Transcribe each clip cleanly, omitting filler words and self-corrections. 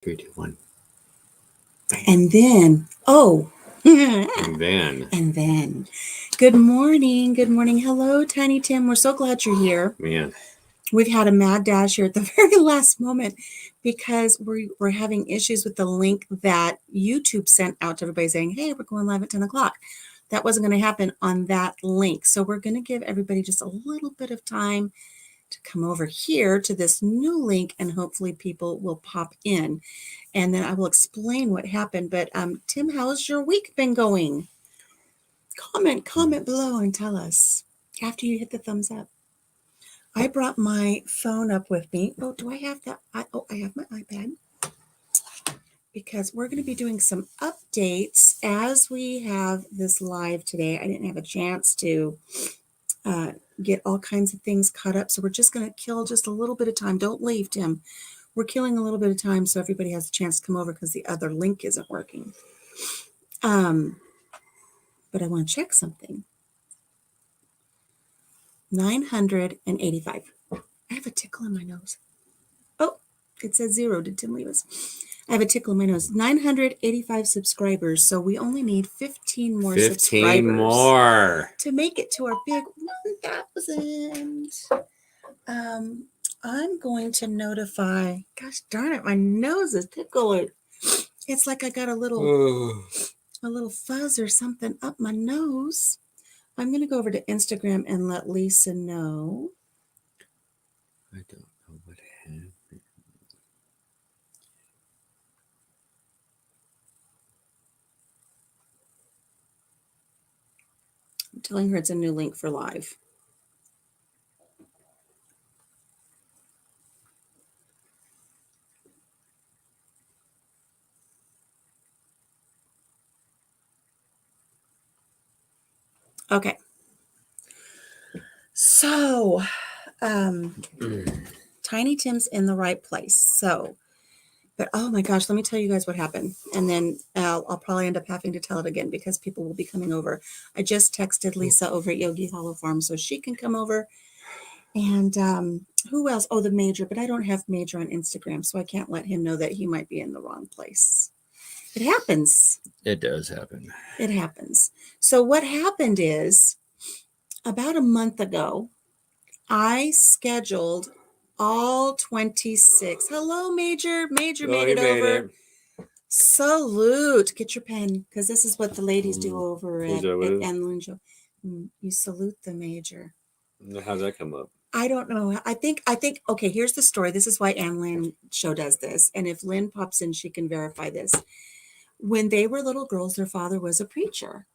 3, 2, 1. And then, And then, and then, good morning. Good morning. Hello, Tiny Tim. We're so glad you're here. man, We've had a mad dash here at the very last moment because we're having issues with the link that YouTube sent out to everybody saying, hey, we're going live at 10 o'clock. That wasn't going to happen on that link. So we're going to give everybody just a little bit of time to come over here to this new link, and hopefully people will pop in. And then I will explain what happened. But Tim, how's your week been going? Comment below and tell us after you hit the thumbs up. I brought my phone up with me. Oh, do I have that? I have my iPad. Because we're going to be doing some updates as we have this live today. I didn't have a chance to get all kinds of things caught up. So we're just going to kill just a little bit of time. Don't leave, Tim. We're killing a little bit of time so everybody has a chance to come over because the other link isn't working. But I want to check something. 985. I have a tickle in my nose. Oh, it says 0. Did Tim leave us? I have a tickle in my nose. 985 subscribers. So we only need 15 more 15 subscribers more to make it to our big 1,000. I'm going to notify. Gosh darn it, my nose is tickling. It's like I got a little fuzz or something up my nose. I'm going to go over to Instagram and let Lisa know. I don't know what happened. I'm telling her it's a new link for live. Okay. So, Tiny Tim's in the right place. So, but oh my gosh, let me tell you guys what happened. And then I'll probably end up having to tell it again because people will be coming over. I just texted Lisa over at Yogi Hollow Farm so she can come over. And who else? Oh, the Major, but I don't have Major on Instagram, so I can't let him know that he might be in the wrong place. It happens. It does happen. It happens. So what happened is about a month ago, I scheduled all 26. Hello, Major. Major made it over. Salute. Get your pen, because this is what the ladies do over at Enlin Show. You salute the Major. How's that come up? I don't know. I think, okay, here's the story. This is why Ann Lynn Show does this. And if Lynn pops in, she can verify this. When they were little girls, their father was a preacher.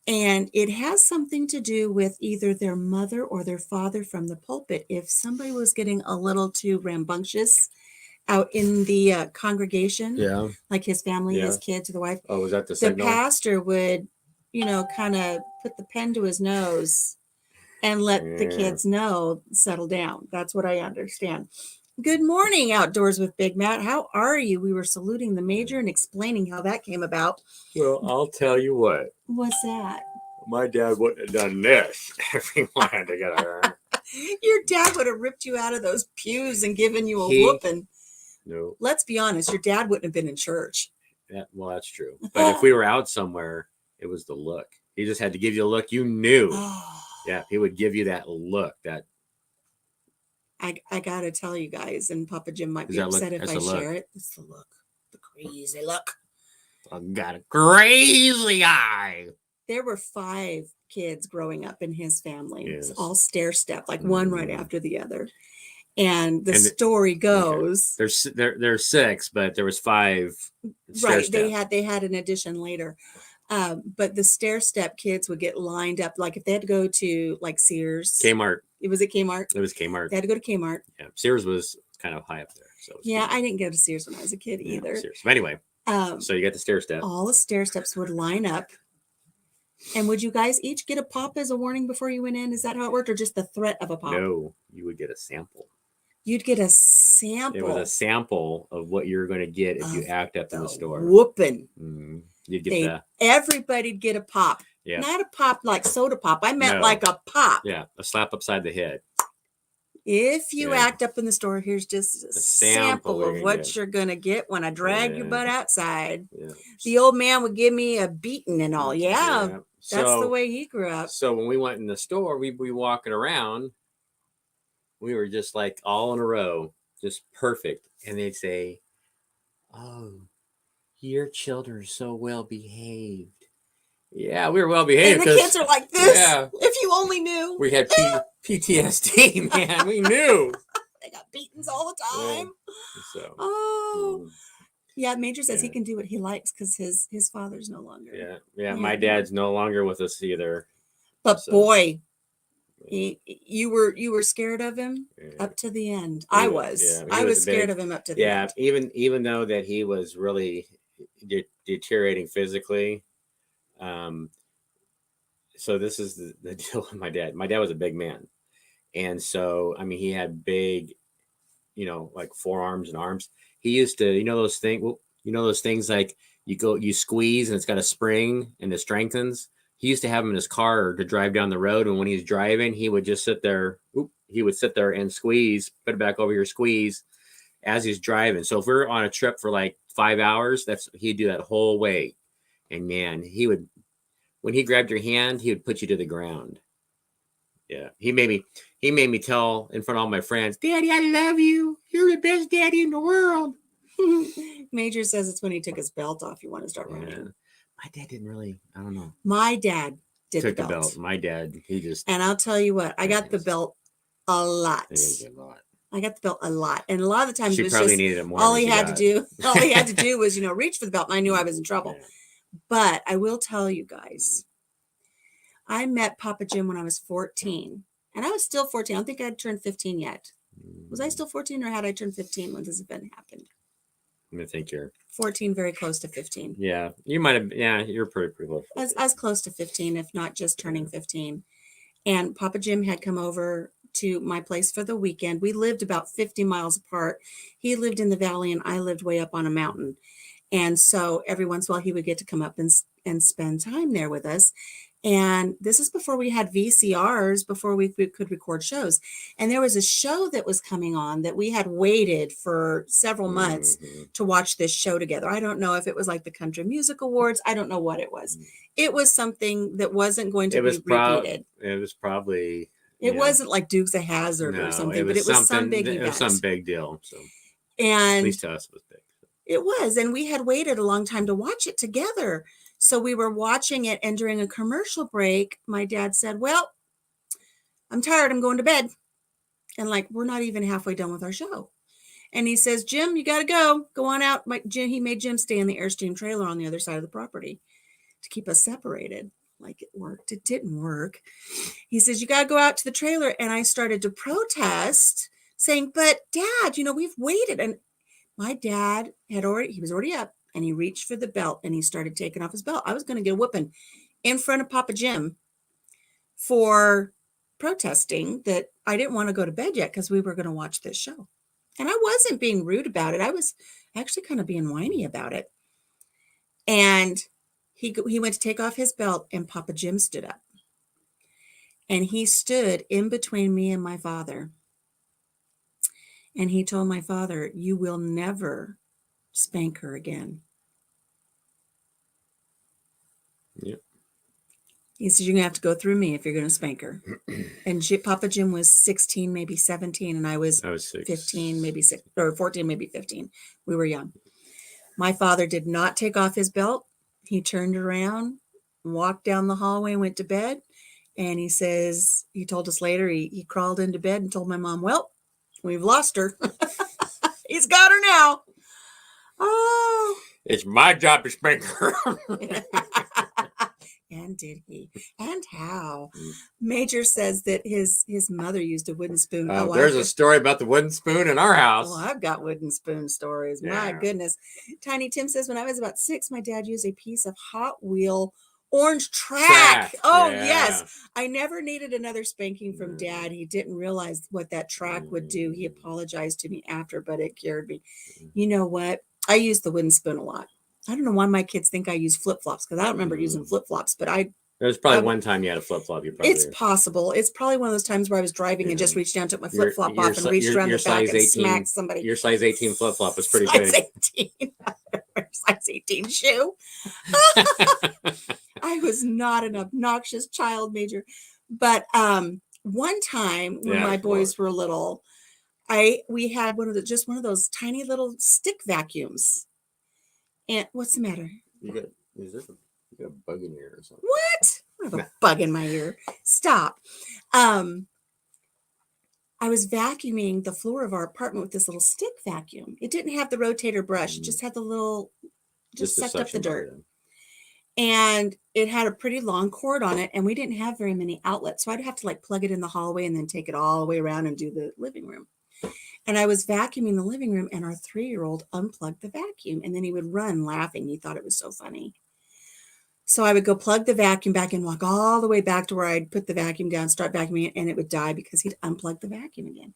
And it has something to do with either their mother or their father from the pulpit. If somebody was getting a little too rambunctious out in the congregation, like his family, his kids, the wife. Oh, was that the signal? The pastor would, kind of put the pen to his nose and let the kids know, settle down. That's what I understand. Good morning, Outdoors with Big Matt. How are you? We were saluting the Major and explaining how that came about. Well, I'll tell you what. What's that? My dad wouldn't have done this if he wanted to get her. Your dad would have ripped you out of those pews and given you a whooping. No. Let's be honest, your dad wouldn't have been in church. Yeah, well, that's true. But if we were out somewhere, it was the look. He just had to give you a look. You knew. Yeah, he would give you that look. That I gotta tell you guys, and Papa Jim might be upset if I share it. It's the look, the crazy look. I've got a crazy eye. There were 5 kids growing up in his family. Yes. It's all stair step, like one right after the other. And the story goes, there's 6, but there was 5. Right, they had an addition later. But the stair step kids would get lined up, like if they had to go to like Sears, Kmart. It was at Kmart. It was Kmart. They had to go to Kmart. Yeah, Sears was kind of high up there. So yeah, I didn't go to Sears when I was a kid either. Sears. But anyway, so you got the stair step. All the stair steps would line up. And would you guys each get a pop as a warning before you went in? Is that how it worked, or just the threat of a pop? No, you would get a sample. You'd get a sample. It was a sample of what you're going to get if you act up in the store. Whooping. Mm-hmm. You'd get everybody'd get a pop. Yeah. Not a pop like soda pop. I meant like a pop. Yeah, a slap upside the head. If you Yeah. act up in the store, here's just a sample we're of gonna what get. you're going to get when I drag your Yeah. butt outside. Yeah. The old man would give me a beating and all. Yeah, Yeah. that's the way he grew up. So when we went in the store, we'd be walking around. We were just like all in a row, just perfect. And they'd say, "Oh, your children are so well behaved." Yeah, we were well behaved. And the kids are like this. Yeah, if you only knew. We had PTSD, man. We knew. They got beatings all the time. Yeah. So. Oh. Yeah, Major says he can do what he likes because his father's no longer. Yeah. My dad's no longer with us either. But boy, you were scared of him up to the end. I was. I was scared of him up to the end. Yeah, even though that he was really deteriorating physically. So this is the deal with my dad. My dad was a big man, and so I mean he had big, like forearms and arms. He used to, those things like you squeeze and it's got a spring and it strengthens. He used to have them in his car to drive down the road, and when he's driving, he would just sit there. He would sit there and squeeze, put it back over here, squeeze as he's driving. So if we're on a trip for like 5 hours, he'd do that whole way. And man, when he grabbed your hand, he would put you to the ground. Yeah, he made me tell in front of all my friends, "Daddy, I love you. You're the best daddy in the world." Major says it's when he took his belt off you want to start running. My dad didn't really. I don't know. My dad took the belt. My dad, he just. And I'll tell you what, I got the belt a lot. I got the belt a lot, and a lot of the times she it was probably just needed it more. All he had to do was reach for the belt, and I knew I was in trouble. Yeah. But I will tell you guys, I met Papa Jim when I was 14, and I was still 14. I don't think I'd turned 15 yet. Was I still 14, or had I turned 15 when this event happened? I think you're 14, very close to 15. Yeah, you might have. Yeah, you're pretty close. I was close to 15, if not just turning 15. And Papa Jim had come over to my place for the weekend. We lived about 50 miles apart. He lived in the valley, and I lived way up on a mountain. And so every once in a while, he would get to come up and spend time there with us. And this is before we had VCRs, before we could record shows. And there was a show that was coming on that we had waited for several months to watch this show together. I don't know if it was like the Country Music Awards. I don't know what it was. It was something that wasn't going to be repeated. It was probably... It wasn't like Dukes of Hazzard or something, but it was some big event. It was some big deal. So, and at least to us, it was big. It was. And we had waited a long time to watch it together. So we were watching it, and during a commercial break, my dad said, "Well, I'm tired. I'm going to bed." And like, we're not even halfway done with our show. And he says, "Jim, you got to go. Go on out." He made Jim stay in the Airstream trailer on the other side of the property to keep us separated. Like, it worked. It didn't work. He says, "You got to go out to the trailer." And I started to protest, saying, "But Dad, we've waited." And my dad he was already up, and he reached for the belt, and he started taking off his belt. I was going to get a whooping in front of Papa Jim for protesting that I didn't want to go to bed yet because we were going to watch this show. And I wasn't being rude about it. I was actually kind of being whiny about it. And he went to take off his belt, and Papa Jim stood up. And he stood in between me and my father. And he told my father, "You will never spank her again." Yep. He said, "You're going to have to go through me if you're going to spank her." And Papa Jim was 16, maybe 17, and I was 15, maybe 6, or 14, maybe 15. We were young. My father did not take off his belt. He turned around, walked down the hallway, and went to bed. And he told us later, he crawled into bed and told my mom, "Well, we've lost her." He's got her now. Oh. It's my job to spank her. And did he? And how? Major says that his mother used a wooden spoon. There's a story about the wooden spoon in our house. Oh, I've got wooden spoon stories. Yeah. My goodness. Tiny Tim says, when I was about 6, my dad used a piece of Hot Wheel orange track. Oh, yeah. Yes. I never needed another spanking from Dad. He didn't realize what that track would do. He apologized to me after, but it cured me. You know what? I used the wooden spoon a lot. I don't know why my kids think I use flip-flops, because I don't remember using flip-flops, but I There's probably one time you had a flip flop. You probably It's possible. It's probably one of those times where I was driving and just reached down, took my flip flop off, and reached around the back and smacked somebody. Your size 18 flip flop was pretty size big. 18. Size 18 shoe. I was not an obnoxious child, Major. But one time when my boys were little, we had one of those tiny little stick vacuums. And what's the matter? You got a bug in your ear or something? What? I have a bug in my ear. Stop. I was vacuuming the floor of our apartment with this little stick vacuum. It didn't have the rotator brush. It just had the little, just sucked up the dirt. And it had a pretty long cord on it, and we didn't have very many outlets. So I'd have to like plug it in the hallway and then take it all the way around and do the living room. And I was vacuuming the living room, and our 3-year-old unplugged the vacuum, and then he would run laughing. He thought it was so funny. So I would go plug the vacuum back and walk all the way back to where I'd put the vacuum down, start vacuuming it, and it would die because he'd unplugged the vacuum again.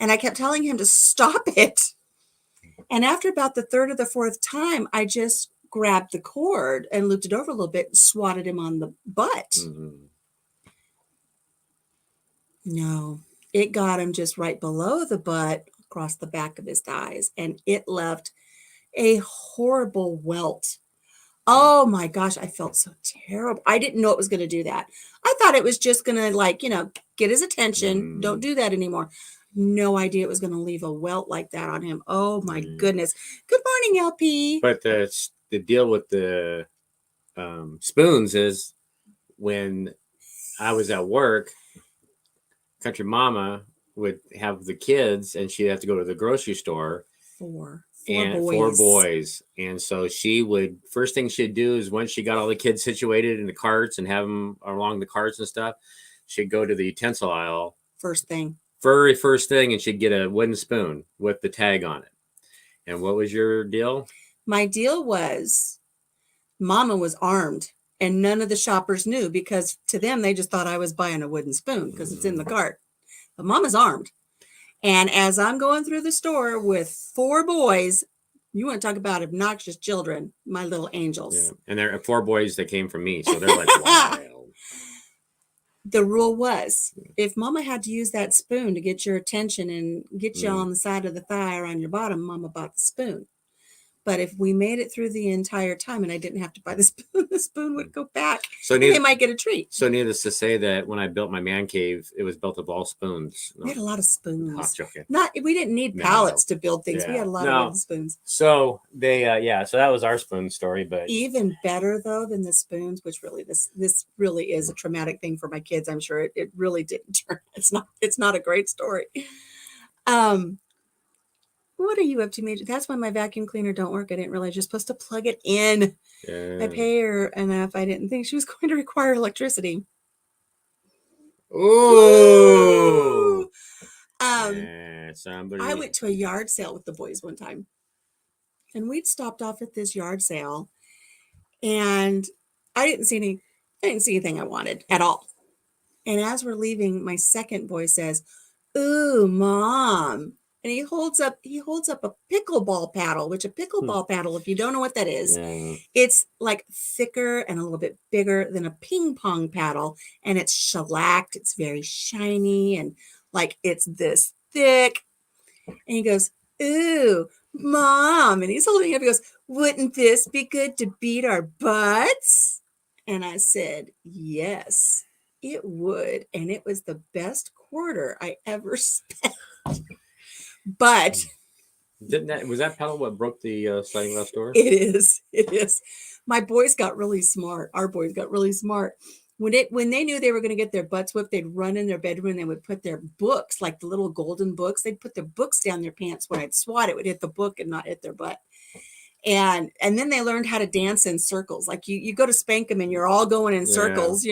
And I kept telling him to stop it. And after about the third or the fourth time, I just grabbed the cord and looped it over a little bit and swatted him on the butt. Mm-hmm. No, it got him just right below the butt, across the back of his thighs, and it left a horrible welt. Oh my gosh, I felt so terrible. I didn't know it was going to do that. I thought it was just going to get his attention. Don't do that anymore. No idea it was going to leave a welt like that on him. Oh my goodness. Good morning, LP. But the deal with the spoons is when I was at work, Country Mama would have the kids and she'd have to go to the grocery store. Four boys. And so first thing she'd do is once she got all the kids situated in the carts and have them along the carts and stuff, she'd go to the utensil aisle. Very first thing, and she'd get a wooden spoon with the tag on it. And what was your deal? My deal was Mama was armed, and none of the shoppers knew because to them, they just thought I was buying a wooden spoon because it's in the cart. But Mama's armed. And as I'm going through the store with 4 boys, you want to talk about obnoxious children, my little angels. Yeah. And there are 4 boys that came from me, so they're like, wow. The rule was, if Mama had to use that spoon to get your attention and get you on the side of the thigh or on your bottom, Mama bought the spoon. But if we made it through the entire time and I didn't have to buy the spoon would go back. So they might get a treat. So needless to say that when I built my man cave, it was built of all spoons. We had a lot of spoons. We didn't need pallets to build things. Yeah. We had a lot of wooden spoons. So they, so that was our spoon story. But even better though than the spoons, which really this really is a traumatic thing for my kids. I'm sure it really didn't turn. It's not a great story. What are you up to, Major? That's why my vacuum cleaner don't work. I didn't realize you're supposed to plug it in. Yeah. I pay her enough. I didn't think she was going to require electricity. Ooh. I went to a yard sale with the boys one time. And we'd stopped off at this yard sale. And I didn't see anything I wanted at all. And as we're leaving, my second boy says, "Ooh, Mom." And he holds up a pickleball paddle, which a pickleball paddle, if you don't know what that is, it's like thicker and a little bit bigger than a ping pong paddle. And it's shellacked. It's very shiny and like it's this thick. And he goes, "Ooh, Mom." And he's holding it up. He goes, "Wouldn't this be good to beat our butts?" And I said, "Yes, it would." And it was the best quarter I ever spent. But was that paddle what broke the sliding glass door? It is. My boys got really smart. Our boys got really smart. When they knew they were going to get their butts whipped, they'd run in their bedroom and they would put their books, like the little golden books, they'd put their books down their pants. When I'd swat, it would hit the book and not hit their butt. And then they learned how to dance in circles. Like you go to spank them and you're all going in circles,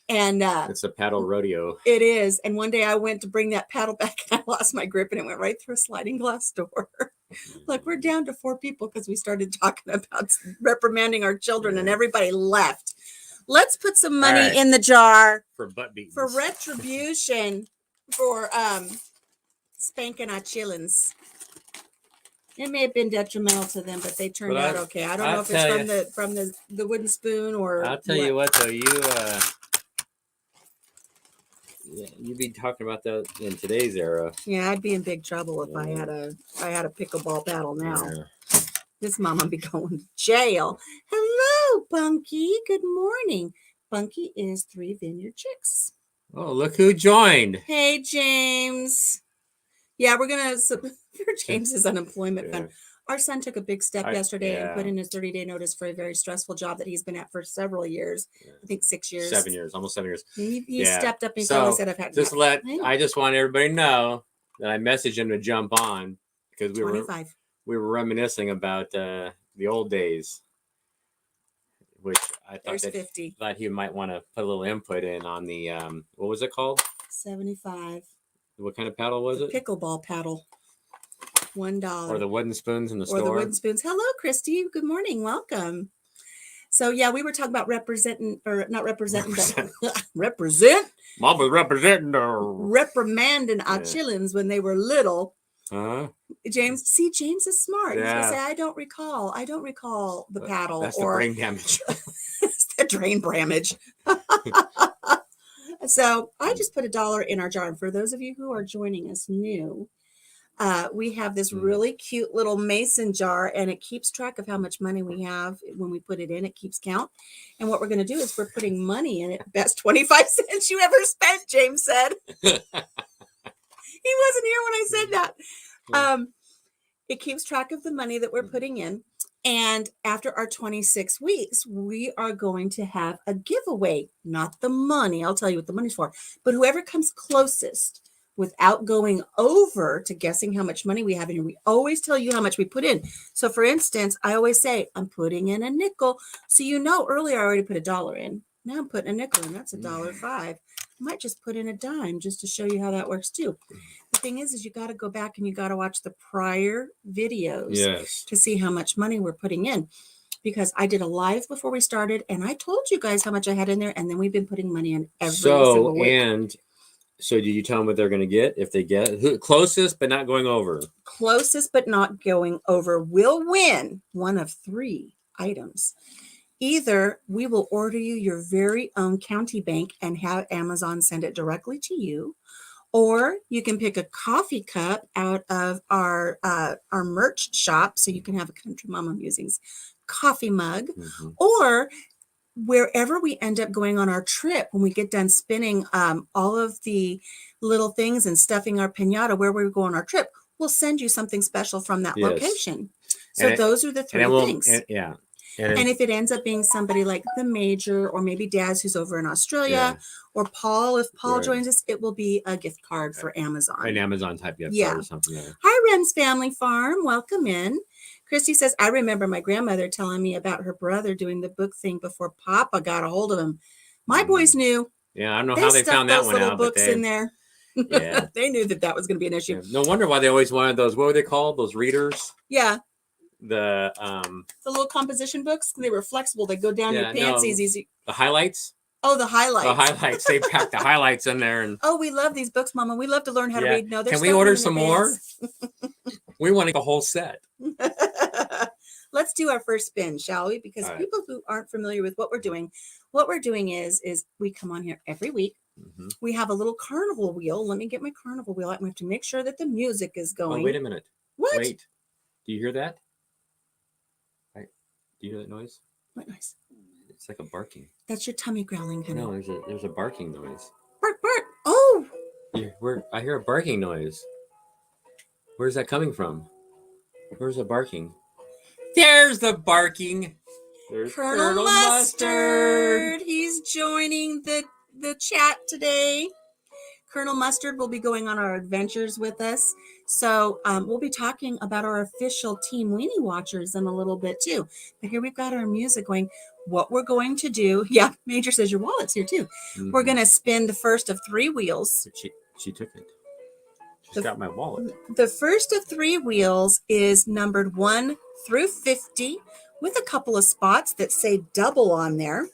And it's a paddle rodeo. It is. And one day I went to bring that paddle back and I lost my grip and it went right through a sliding glass door. Look, we're down to 4 people because we started talking about reprimanding our children and everybody left. Let's put some money in the jar for butt beatings, for retribution, for spanking our chillins. It may have been detrimental to them, but they turned out okay. I don't know if it's from the wooden spoon or. I'll tell you what, though, you'd be talking about that in today's era. Yeah, I'd be in big trouble if I had a pickleball paddle now. Yeah. This mama be going to jail. Hello, Bunky. Good morning. Bunky is 3 Vineyard Chicks. Oh, look who joined. Hey, James. Yeah, we're going to for James's unemployment fund. Our son took a big step yesterday and put in his 30-day notice for a very stressful job that he's been at for several years. I think 6 years. 7 years, almost 7 years. He stepped up and finally said, I've had I just want everybody to know that I messaged him to jump on because we were reminiscing about the old days, which I thought he might want to put a little input in on the, what was it called? 75. What kind of paddle was it? Pickleball paddle. $1. Or the wooden spoons in the store. Or the wooden spoons. Hello, Christy. Good morning. Welcome. So, yeah, we were talking about representing, or not representing, but represent. Mom was representing. Reprimanding our chillins when they were little. Uh-huh. James is smart. Yeah. He's going to say, I don't recall the paddle. That's the brain damage. It's the drain damage. So, I just put $1 in our jar. And for those of you who are joining us new, we have this really cute little mason jar, and it keeps track of how much money we have when we put it in. It keeps count. And what we're going to do is we're putting money in it. Best 25 cents you ever spent, James said. He wasn't here when I said that. It keeps track of the money that we're putting in. And after our 26 weeks, we are going to have a giveaway. Not the money. I'll tell you what the money's for. But whoever comes closest without going over to guessing how much money we have in here. We always tell you how much we put in. So for instance, I always say, I'm putting in a nickel. So earlier I already put $1 in. Now I'm putting a nickel in. That's $1.05. I might just put in a dime just to show you how that works too. The thing is you got to go back and you got to watch the prior videos to see how much money we're putting in. Because I did a live before we started and I told you guys how much I had in there. And then we've been putting money in every single week. So do you tell them what they're going to get if they get closest but not going over? Closest but not going over will win one of 3 items. Either we will order you your very own county bank and have Amazon send it directly to you, or you can pick a coffee cup out of our merch shop so you can have a Country Mama Musings coffee mug, or wherever we end up going on our trip, when we get done spinning all of the little things and stuffing our pinata where we go on our trip, we'll send you something special from that location. So those are the 3 things. And if it ends up being somebody like the Major or maybe Daz who's over in Australia or Paul, if Paul joins us, it will be a gift card for Amazon. An Amazon type gift card or something. Hi, Ren's Family Farm. Welcome in. Christy says, I remember my grandmother telling me about her brother doing the book thing before Papa got a hold of him. My boys knew. Yeah, I don't know how they found that one out. Books in there. Yeah. They knew that was going to be an issue. Yeah. No wonder why they always wanted those. What were they called? Those readers? Yeah. The little composition books. They were flexible. They go down your pants easy. The highlights? Oh, the highlights. The highlights. They packed the highlights in there. And we love these books, Mama. We love to learn how to read. No, can we order some more? We want the whole set. Let's do our first spin, shall we? Because people who aren't familiar with what we're doing is we come on here every week. We have a little carnival wheel. Let me get my carnival wheel out. We have to make sure that the music is going. Oh, wait a minute. What? Wait. Do you hear that? Do you hear that noise? What noise? It's like a barking. That's your tummy growling, honey. No, there's a barking noise. Bark, bark. Oh! Yeah, I hear a barking noise. Where's that coming from? Where's the barking? There's the barking. There's Colonel Mustard. He's joining the chat today. Colonel Mustard will be going on our adventures with us. So we'll be talking about our official Team Weenie Watchers in a little bit too. But here we've got our music going. What we're going to do, Major says your wallet's here too. We're going to spin the first of 3 wheels. She took it. She's got my wallet. The first of 3 wheels is numbered 1 through 50 with a couple of spots that say double on there.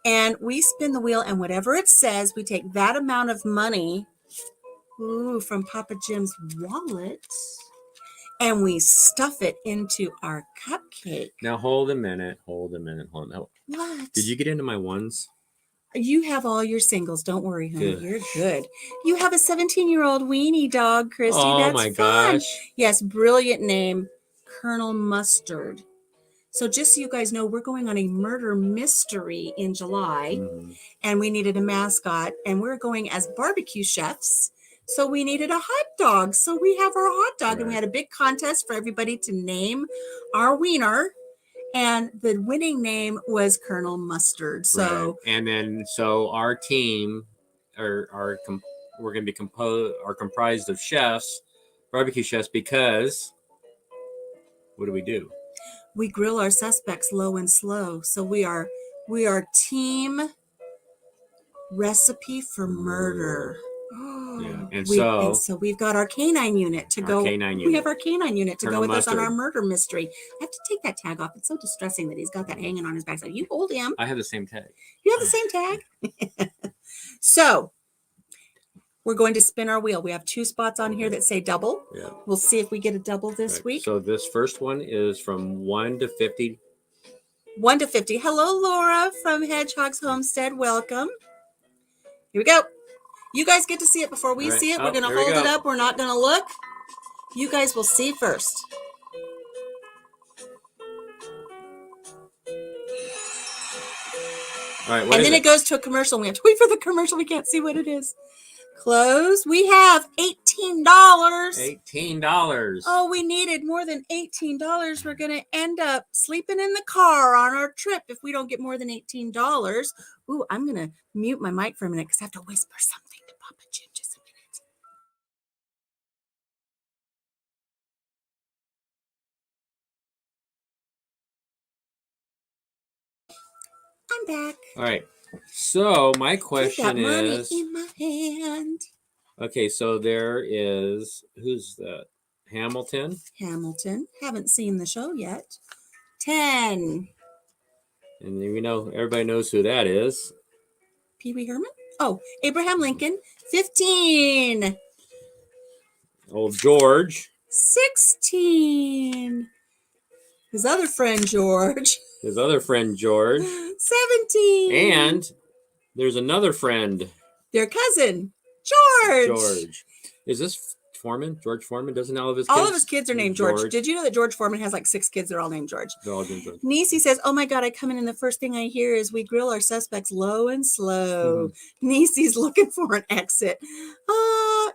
And we spin the wheel, and whatever it says, we take that amount of money from Papa Jim's wallet, and we stuff it into our cupcake. Now hold a minute. Hold on. What? Did you get into my ones? You have all your singles. Don't worry, honey. Good. You're good. You have a 17-year-old weenie dog, Christy. Oh That's my fun. gosh. Yes, brilliant name, Colonel Mustard. So just so you guys know, we're going on a murder mystery in July, and we needed a mascot, and we're going as barbecue chefs. So we needed a hot dog. So we have our hot dog, and we had a big contest for everybody to name our wiener. And the winning name was Colonel Mustard. So and then our team we're going to be comprised of chefs, barbecue chefs, because what do? We grill our suspects low and slow. So we are team recipe for murder. Yeah. And so we've got our canine unit to go. We have our canine unit to Colonel go with Mustard. us on our murder mystery. I have to take that tag off. It's so distressing that he's got that hanging on his back. So you hold him. I have the same tag. You have the same tag? So we're going to spin our wheel. We have 2 spots on here that say double. Yeah. We'll see if we get a double this week. So this first one is from 1 to 50. 1 to 50. Hello, Laura from Hedgehog's Homestead. Welcome. Here we go. You guys get to see it before we see it. We're going to hold it up. We're not going to look. You guys will see first. All right, and then it goes to a commercial. We have to wait for the commercial. We can't see what it is. Close. We have $18. $18. Oh, we needed more than $18. We're going to end up sleeping in the car on our trip if we don't get more than $18. Ooh, I'm going to mute my mic for a minute because I have to whisper something to Papa Jim. Just a minute. I'm back. All right. So my question Take that money is, in my hand. Okay, so there is, who's that? Hamilton. Haven't seen the show yet. 10. And we know, everybody knows who that is. Pee Wee Herman? Oh, Abraham Lincoln. 15. Old George. 16. His other friend George. 17. And there's another friend. Their cousin, George. Is this Foreman? George Foreman? Doesn't all of his kids are named George. Did you know that George Foreman has like 6 kids? They're all named George. They're all named George. Niecy says, oh my God, I come in and the first thing I hear is we grill our suspects low and slow. Niecy's looking for an exit.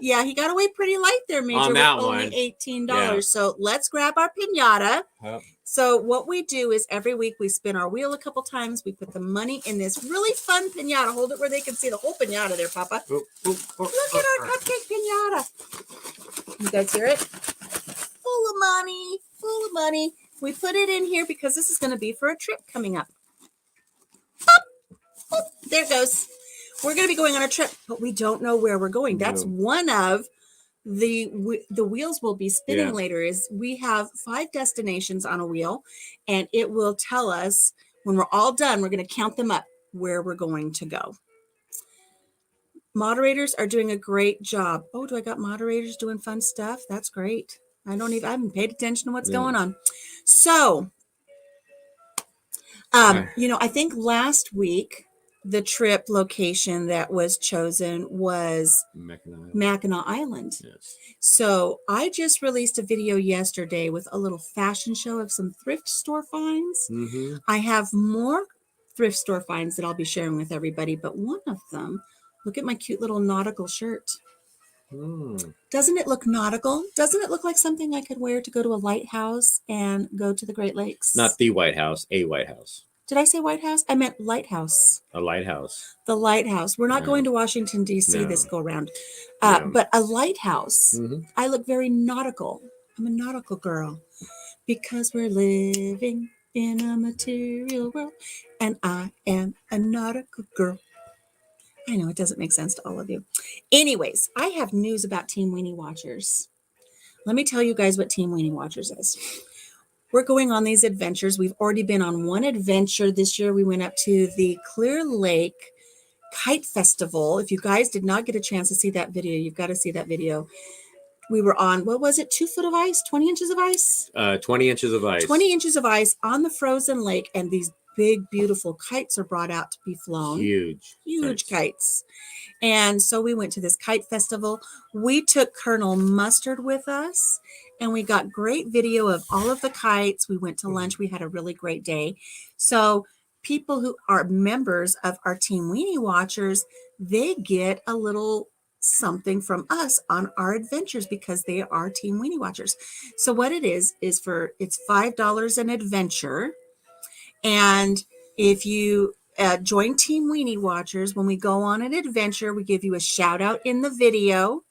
Yeah, he got away pretty light there, Major, on with that only one. $18. Yeah. So let's grab our pinata. Yep. So what we do is every week we spin our wheel a couple times. We put the money in this really fun pinata. Hold it where they can see the whole pinata there, Papa. Look at our cupcake pinata. You guys hear it? Full of money. We put it in here because this is going to be for a trip coming up. Boop. There it goes. We're going to be going on a trip, but we don't know where we're going. That's one of the wheels we'll be spinning later. Is we have 5 destinations on a wheel, and it will tell us when we're all done. We're going to count them up where we're going to go. Moderators are doing a great job. Oh, do I got moderators doing fun stuff? That's great. I haven't paid attention to what's going on. So, I think last week the trip location that was chosen was Mackinac Island. Yes. So I just released a video yesterday with a little fashion show of some thrift store finds. Mm-hmm. I have more thrift store finds that I'll be sharing with everybody, but one of them, look at my cute little nautical shirt. Doesn't it look nautical? Doesn't it look like something I could wear to go to a lighthouse and go to the Great Lakes? Not the White House, a White House. Did I say White House? I meant lighthouse. A lighthouse. The lighthouse. We're not going to Washington, D.C. this go around. But a lighthouse. Mm-hmm. I look very nautical. I'm a nautical girl because we're living in a material world and I am a nautical girl. I know it doesn't make sense to all of you. Anyways, I have news about Team Weenie Watchers. Let me tell you guys what Team Weenie Watchers is. We're going on these adventures. We've already been on one adventure this year. We went up to the Clear Lake Kite Festival. If you guys did not get a chance to see that video, you've got to see that video. We were on, what was it, 2 foot of ice, 20 inches of ice? 20 inches of ice. 20 inches of ice on the frozen lake, and these big, beautiful kites are brought out to be flown. Huge kites. And so we went to this kite festival. We took Colonel Mustard with us, and we got great video of all of the kites. We went to lunch. We had a really great day. So people who are members of our Team Weenie Watchers, they get a little something from us on our adventures because they are Team Weenie Watchers. So what it is it's $5 an adventure. And if you join Team Weenie Watchers, when we go on an adventure, we give you a shout out in the video,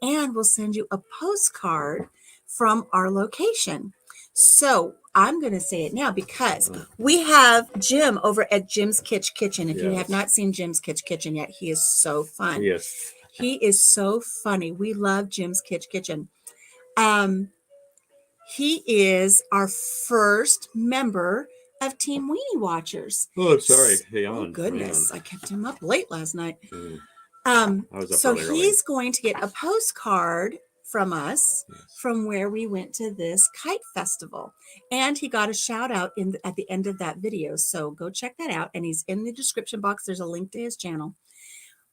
and we'll send you a postcard from our location. So I'm going to say it now because we have Jim over at Jim's Kitchen. If you have not seen Jim's Kitchen yet, he is so fun. Yes. He is so funny. We love Jim's Kitchen. He is our first member of Team Weenie Watchers. Oh, sorry. Hey, oh goodness, I kept him up late last night. So he's going to get a postcard from us from where we went to this kite festival, and he got a shout out at the end of that video. So go check that out, and he's in the description box. There's a link to his channel.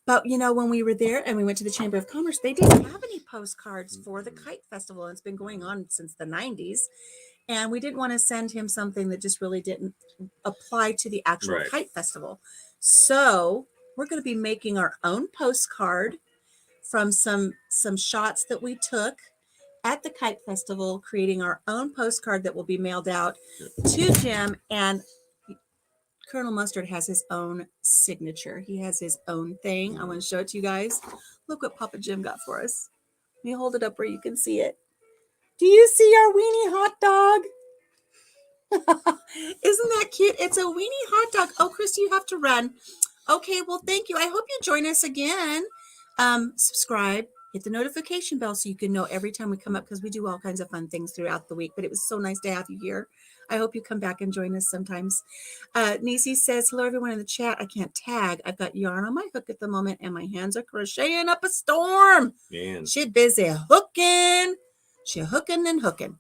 But, when we were there and we went to the Chamber of Commerce, they didn't have any postcards for the kite festival. It's been going on since the 90s. And we didn't want to send him something that just really didn't apply to the actual kite festival. So we're going to be making our own postcard from some shots that we took at the kite festival, creating our own postcard that will be mailed out to Jim. And Colonel Mustard has his own signature. He has his own thing. I want to show it to you guys. Look what Papa Jim got for us. Let me hold it up where you can see it. Do you see our weenie hot dog? Isn't that cute? It's a weenie hot dog. Oh, Christy, you have to run. Okay, well, thank you. I hope you join us again. Subscribe, hit the notification bell so you can know every time we come up, because we do all kinds of fun things throughout the week. But it was so nice to have you here. I hope you come back and join us sometimes. Nisi says, hello, everyone in the chat. I can't tag. I've got yarn on my hook at the moment, and my hands are crocheting up a storm. Man. She's busy hooking. She's hooking and hooking.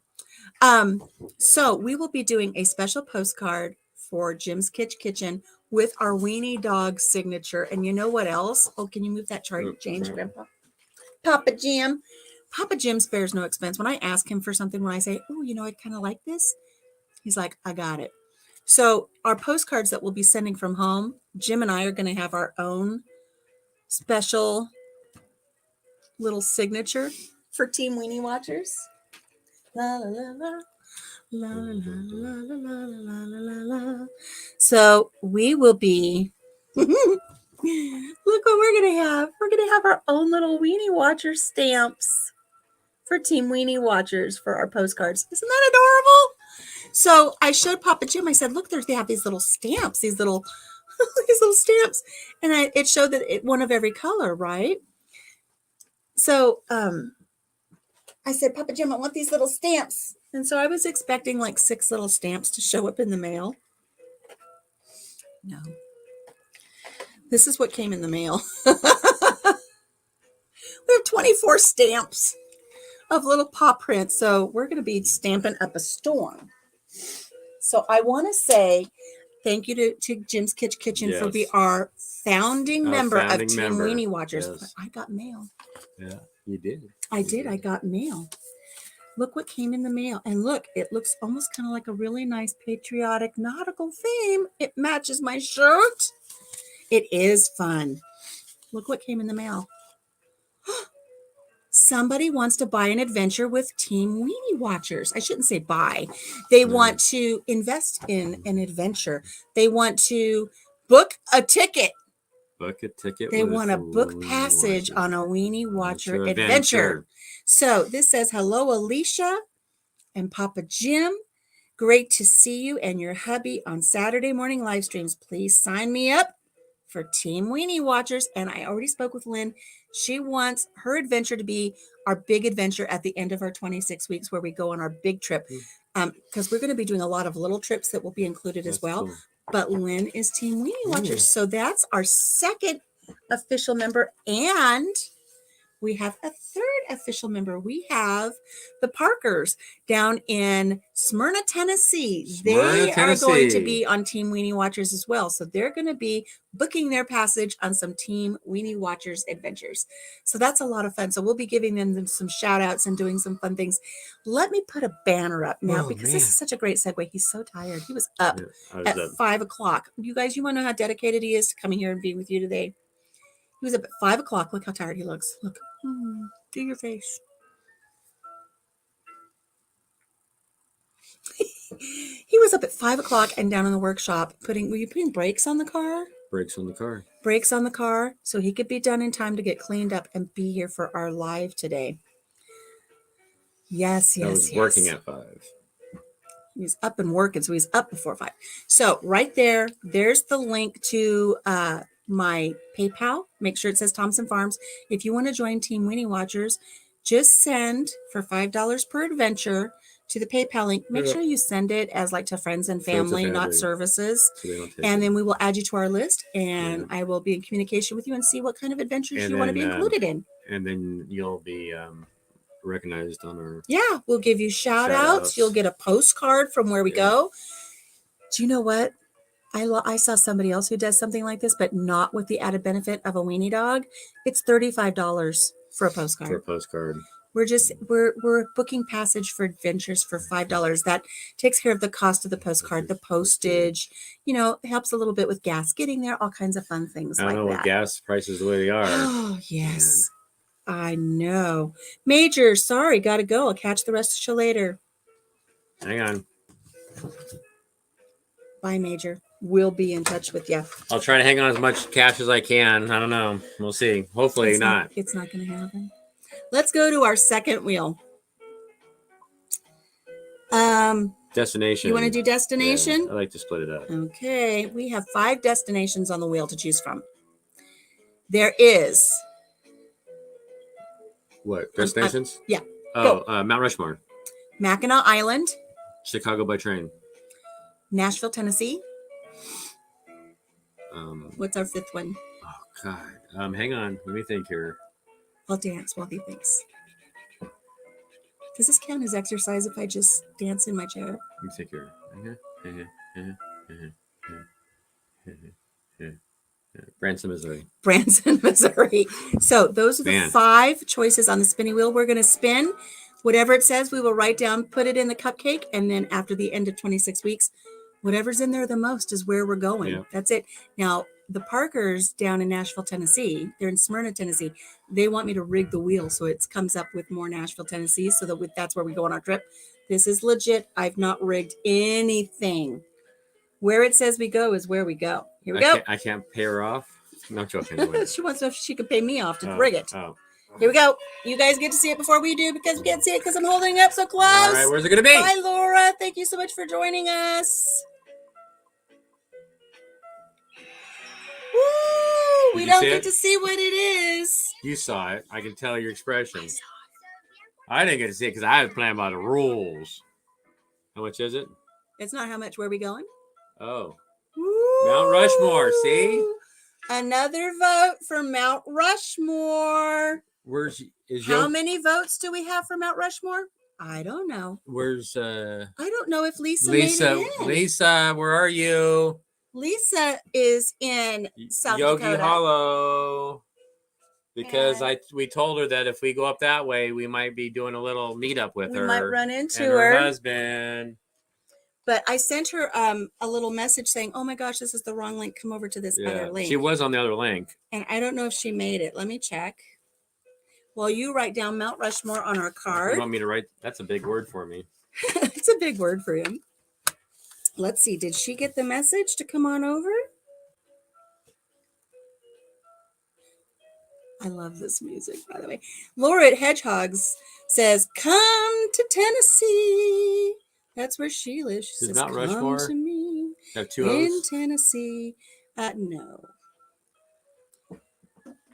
So we will be doing a special postcard for Jim's Kitchen with our weenie dog signature. And you know what else? Oh, can you move that chart, James, Grandpa? Papa Jim. Papa Jim spares no expense. When I ask him for something, when I say, oh, I kind of like this, he's like, I got it. So our postcards that we'll be sending from home, Jim and I are going to have our own special little signature for Team Weenie Watchers. La la la la. La la la la la la la la. So we will be look what we're gonna have. We're gonna have our own little Weenie Watcher stamps for Team Weenie Watchers for our postcards. Isn't that adorable? So I showed Papa Jim. I said, look, they have these little stamps, these little stamps, and it showed that one of every color, right? So I said, Papa Jim, I want these little stamps. And so I was expecting like 6 little stamps to show up in the mail. No. This is what came in the mail. We have 24 stamps of little paw prints. So we're going to be stamping up a storm. So I want to say thank you to Jim's Kitchen for being our founding member of Team Weenie Watchers. Yes. I got mail. Yeah, you did. I did. I got mail. Look what came in the mail. And look, it looks almost kind of like a really nice patriotic nautical theme. It matches my shirt. It is fun. Look what came in the mail. Somebody wants to buy an adventure with Team Weenie Watchers. I shouldn't say buy. They want to invest in an adventure. They want to book a ticket. Book a ticket. They want to book passage on a Weenie Watcher adventure. So this says, hello, Alicia and Papa Jim. Great to see you and your hubby on Saturday morning live streams. Please sign me up for Team Weenie Watchers. And I already spoke with Lynn. She wants her adventure to be our big adventure at the end of our 26 weeks where we go on our big trip. Because we're going to be doing a lot of little trips that will be included as well. Cool. But Lynn is Team Weenie Watchers. So that's our second official member. And we have a third official member. We have the Parkers down in Smyrna, Tennessee. Smyrna, They are going to Tennessee. be on Team Weenie Watchers as well. So they're going to be booking their passage on some Team Weenie Watchers adventures. So that's a lot of fun. So we'll be giving them some shout outs and doing some fun things. Let me put a banner up now because this is such a great segue. He's so tired. He was up at 5 o'clock. You guys, you want to know how dedicated he is to coming here and being with you today? He was up at 5 o'clock. Look how tired he looks. Look. Do your face. He was up at 5 o'clock and down in the workshop were you putting brakes on the car? Brakes on the car. Brakes on the car so he could be done in time to get cleaned up and be here for our live today. Yes. I was working at 5. He's up and working, so he's up before 5. So right there's the link to my PayPal. Make sure it says Thompson Farms. If you want to join Team Weenie Watchers, just send for $5 per adventure to the PayPal link. Make sure you send it as like to friends and family, not services. So and then we will add you to our list, and I will be in communication with you and see what kind of adventures you want to be included in. And then you'll be recognized on our we'll give you shout outs. You'll get a postcard from where we go. Do you know what? I saw somebody else who does something like this, but not with the added benefit of a weenie dog. It's $35 for a postcard. We're booking passage for adventures for $5. That takes care of the cost of the postcard, the postage, helps a little bit with gas getting there, all kinds of fun things like that. I don't know what gas prices the way they are. Oh, yes. Man. I know. Major, sorry, got to go. I'll catch the rest of you later. Hang on. Bye, Major. We'll be in touch with you. I'll try to hang on as much cash as I can. I don't know. We'll see. Hopefully not. It's not going to happen. Let's go to our second wheel. Destination. You want to do destination? Yeah, I like to split it up. Okay. We have 5 destinations on the wheel to choose from. There is. What? Destinations? Yeah. Oh, Mount Rushmore. Mackinac Island. Chicago by train. Nashville, Tennessee. What's our 5th one? Oh, God. Hang on. Let me think here. I'll dance while he thinks. Does this count as exercise if I just dance in my chair? Let me think here. Branson, Missouri. Branson, Missouri. So those are the 5 choices on the spinning wheel. We're going to spin. Whatever it says, we will write down, put it in the cupcake, and then after the end of 26 weeks, whatever's in there the most is where we're going. Yep. That's it. Now, the Parkers down in Nashville, Tennessee, they're in Smyrna, Tennessee. They want me to rig the wheel so it comes up with more Nashville, Tennessee, so that's where we go on our trip. This is legit. I've not rigged anything. Where it says we go is where we go. Here we go. I can't pay her off. No joking. She wants to know if she can pay me off to rig it. Oh. Here we go. You guys get to see it before we do because we can't see it because I'm holding it up so close. All right, where's it going to be? Bye, Laura. Thank you so much for joining us. Woo! We don't get to see what it is. You saw it. I can tell your expression. I didn't get to see it because I was playing by the rules. How much is it? It's not how much. Where are we going? Oh. Woo! Mount Rushmore. See? Another vote for Mount Rushmore. How many votes do we have for Mount Rushmore? I don't know. I don't know if Lisa made it in. Lisa, where are you? Lisa is in South Yogi Dakota. Hollow. Because we told her that if we go up that way, we might be doing a little meetup with her. We might run into her husband. But I sent her a little message saying, oh my gosh, this is the wrong link. Come over to this other link. She was on the other link. And I don't know if she made it. Let me check. Well, you write down Mount Rushmore on our card. You want me to write? That's a big word for me. It's a big word for him. Let's see. Did she get the message to come on over? I love this music, by the way. Laura at Hedgehogs says, come to Tennessee. That's where she lives. She says, Mount Rushmore come to me have 2 in O's? Tennessee. No.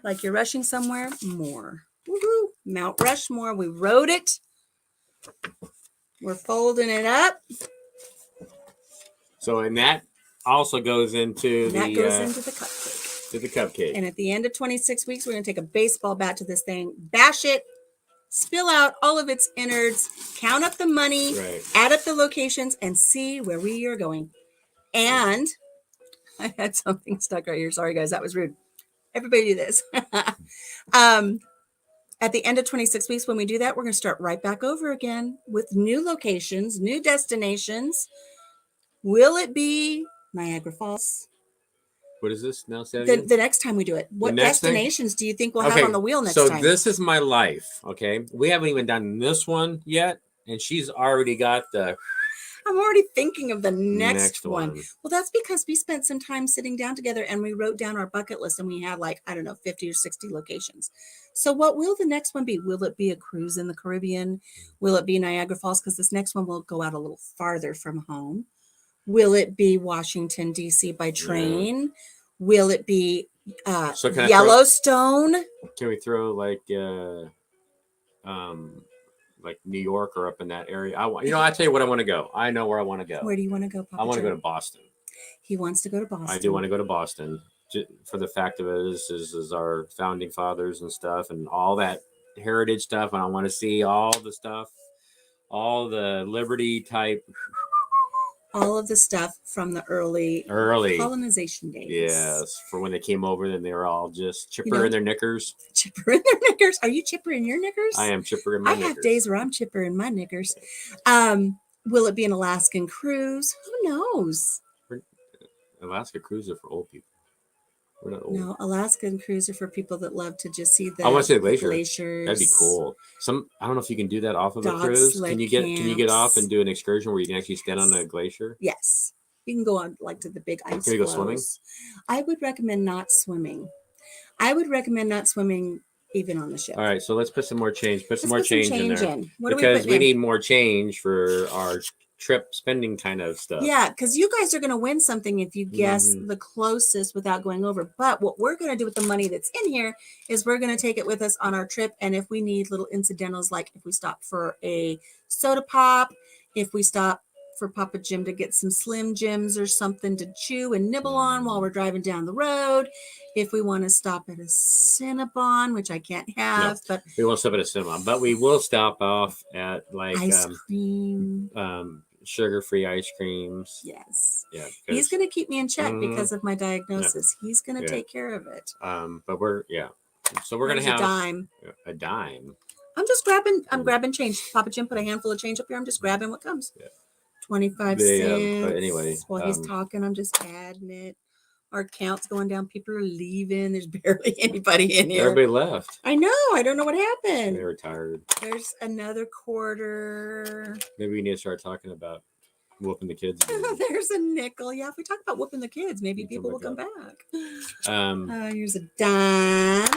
Like you're rushing somewhere? More. Woohoo. Mount Rushmore. We wrote it. We're folding it up. So, and that also goes into that goes into the cupcake. To the cupcake. And at the end of 26 weeks, we're going to take a baseball bat to this thing, bash it, spill out all of its innards, count up the money, Right. add up the locations, and see where we are going. And I had something stuck right here. Sorry, guys, that was rude. Everybody do this. At the end of 26 weeks, when we do that, we're going to start right back over again with new locations, new destinations. Will it be Niagara Falls? What is this now? Say again? The next time we do it. What destinations do you think we'll have on the wheel next time? So this is my life. Okay. We haven't even done this one yet. And she's already got the... I'm already thinking of the next one. Well, that's because we spent some time sitting down together and we wrote down our bucket list and we had 50 or 60 locations. So what will the next one be? Will it be a cruise in the Caribbean? Will it be Niagara Falls? Because this next one will go out a little farther from home. Will it be Washington, D.C. by train? Yeah. Will it be Yellowstone? Can we throw like New York or up in that area? I tell you what I want to go. I know where I want to go. Where do you want to go, Papa? I want to go to Boston. He wants to go to Boston. I do want to go to Boston for the fact of it is our founding fathers and stuff and all that heritage stuff. And I want to see all the stuff, all the Liberty type. All of the stuff from the early colonization days. Yes, for when they came over, then they were all just chipper in their knickers. Chipper in their knickers. Are you chipper in your knickers? I am chipper in my knickers. I have days where I'm chipper in my knickers. Will it be an Alaskan cruise? Who knows? Alaska cruise are for old people. We're not old. No, Alaskan cruise are for people that love to just see the I want to see the glaciers. That'd be cool. I don't know if you can do that off of a cruise. Can you get off and do an excursion where you can actually stand on a glacier? Yes. You can go on to the big ice. Can we go swimming? I would recommend not swimming. I would recommend not swimming even on the ship. All right, so let's put some more change. Put some more change in there. What because we need more change for our trip spending kind of stuff. Yeah, because you guys are going to win something if you guess the closest without going over. But what we're going to do with the money that's in here is we're going to take it with us on our trip. And if we need little incidentals, like if we stop for a soda pop, if we stop for Papa Jim to get some Slim Jims or something to chew and nibble on while we're driving down the road, if we want to stop at a Cinnabon, which I can't have, but we won't stop at a Cinnabon, but we will stop off at ice cream, sugar-free ice creams. Yes. Yeah. He's going to keep me in check because of my diagnosis. Yeah. He's going to take care of it. But we're going to have a dime. I'm grabbing change. Papa Jim put a handful of change up here. I'm just grabbing what comes. Yeah. 25 cents. But anyway, while he's talking, I'm just adding it. Our count's going down. People are leaving. There's barely anybody in here. Everybody left. I know. I don't know what happened. They were tired. There's another quarter. Maybe we need to start talking about whooping the kids. There's a nickel. Yeah, if we talk about whooping the kids, maybe people will come back. Here's a dime.